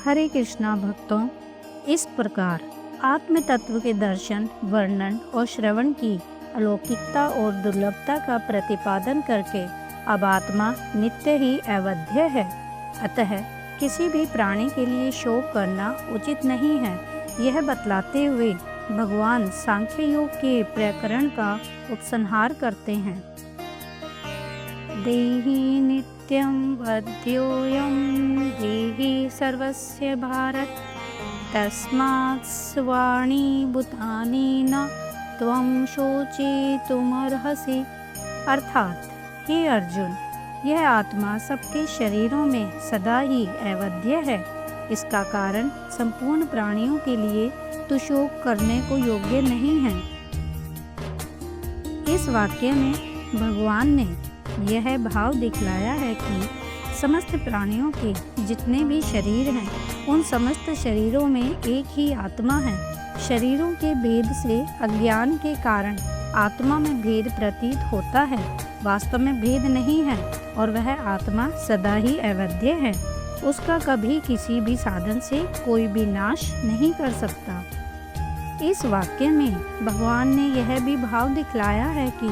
हरे कृष्णा भक्तों, इस प्रकार आत्म तत्व के दर्शन, वर्णन और श्रवण की अलौकिकता और दुर्लभता का प्रतिपादन करके अब आत्मा नित्य ही अवध्य है। अतः किसी भी प्राणी के लिए शोक करना उचित नहीं है। यह बतलाते हुए भगवान सांख्य योग के प्रकरण का उपसंहार करते हैं। देहि नित्यं वध्योऽयं देहि सर्वस्य भारत, तस्मात् सर्वाणि भूतानि न त्वं शोचितुमर्हसि। अर्थात, हे अर्जुन, यह आत्मा सबके शरीरों में सदा ही अवध्य है। इसका कारण संपूर्ण प्राणियों के लिए तू शोक करने को योग्य नहीं है। इस वाक्य में भगवान ने यह भाव दिखलाया है कि समस्त प्राणियों के जितने भी शरीर हैं, उन समस्त शरीरों में एक ही आत्मा है। शरीरों के भेद से अज्ञान के कारण आत्मा में भेद प्रतीत होता है, वास्तव में भेद नहीं है और वह आत्मा सदा ही अवध्य है। उसका कभी किसी भी साधन से कोई भी नाश नहीं कर सकता। इस वाक्य में भगवान ने यह भी भाव दिखलाया है कि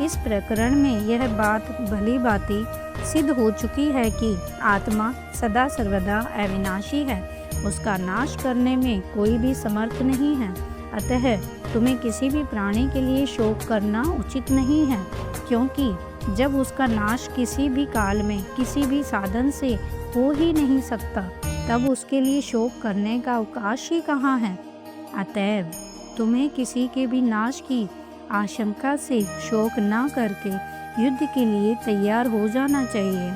इस प्रकरण में यह बात भली भांति सिद्ध हो चुकी है कि आत्मा सदा सर्वदा अविनाशी है, उसका नाश करने में कोई भी समर्थ नहीं है। अतः तुम्हें किसी भी प्राणी के लिए शोक करना उचित नहीं है, क्योंकि जब उसका नाश किसी भी काल में किसी भी साधन से हो ही नहीं सकता, तब उसके लिए शोक करने का अवकाश ही कहाँ है। अतएव तुम्हें किसी के भी नाश की आशंका से शोक न करके युद्ध के लिए तैयार हो जाना चाहिए।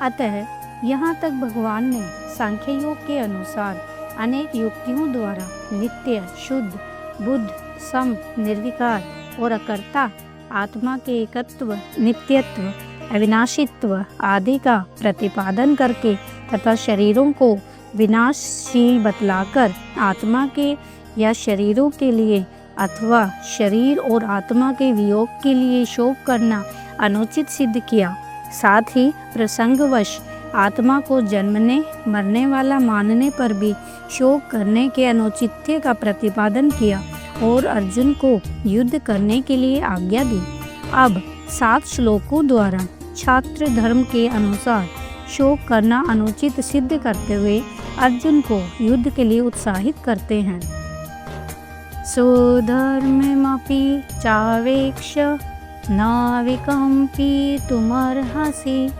अतः यहाँ तक भगवान ने सांख्य योग के अनुसार अनेक युक्तियों द्वारा नित्य, शुद्ध, बुद्ध, सम, निर्विकार और अकर्ता आत्मा के एकत्व, नित्यत्व, अविनाशित्व आदि का प्रतिपादन करके तथा शरीरों को विनाशशील बतलाकर आत्मा के या शरीरों के लिए अथवा शरीर और आत्मा के वियोग के लिए शोक करना अनुचित सिद्ध किया। साथ ही प्रसंगवश आत्मा को जन्मने मरने वाला मानने पर भी शोक करने के अनुचित्य का प्रतिपादन किया और अर्जुन को युद्ध करने के लिए आज्ञा दी। अब 7 श्लोकों द्वारा छात्र धर्म के अनुसार शोक करना अनुचित सिद्ध करते हुए अर्जुन को युद्ध के लिए उत्साहित करते हैं। स्वधर्ममपि चावेक्ष्य न विकम्पितुमर्हसि,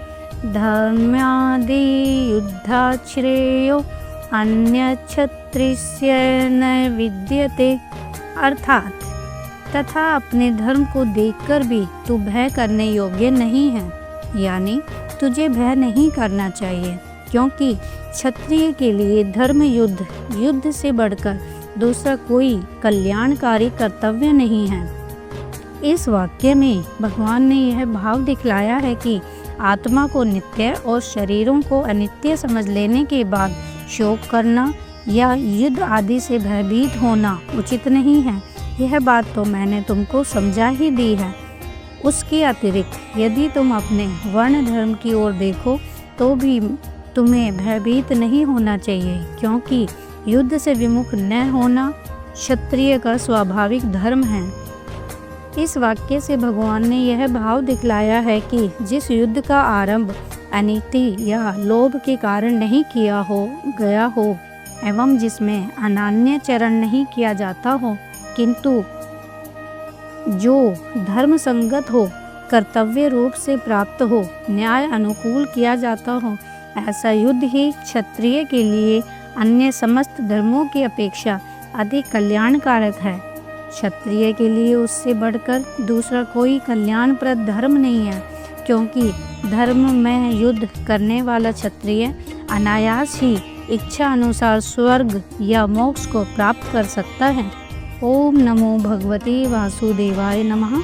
धर्म्यादि युद्धात् श्रेयो अन्यच्छत्रिस्य न विद्यते। अर्थात, तथा अपने धर्म को देखकर भी तू भय करने योग्य नहीं है, यानी तुझे भय नहीं करना चाहिए, क्योंकि क्षत्रिय के लिए धर्म युद्ध से बढ़कर दूसरा कोई कल्याणकारी कर्तव्य नहीं है। इस वाक्य में भगवान ने यह भाव दिखलाया है कि आत्मा को नित्य और शरीरों को अनित्य समझ लेने के बाद शोक करना या युद्ध आदि से भयभीत होना उचित नहीं है। यह बात तो मैंने तुमको समझा ही दी है। उसके अतिरिक्त यदि तुम अपने वर्ण धर्म की ओर देखो तो भी तुम्हें भयभीत नहीं होना चाहिए, क्योंकि युद्ध से विमुख न होना क्षत्रिय का स्वाभाविक धर्म है। इस वाक्य से भगवान ने यह भाव दिखलाया है कि जिस युद्ध का आरंभ अनीति या लोभ के कारण नहीं किया गया हो एवं जिसमें अनन्य चरण नहीं किया जाता हो, किंतु जो धर्म संगत हो, कर्तव्य रूप से प्राप्त हो, न्याय अनुकूल किया जाता हो, ऐसा युद्ध ही क्षत्रिय के लिए अन्य समस्त धर्मों की अपेक्षा अधिक कल्याणकारक है। क्षत्रिय के लिए उससे बढ़कर दूसरा कोई कल्याणप्रद धर्म नहीं है, क्योंकि धर्म में युद्ध करने वाला क्षत्रिय अनायास ही इच्छा अनुसार स्वर्ग या मोक्ष को प्राप्त कर सकता है। ओम नमो भगवते वासुदेवाय नमः।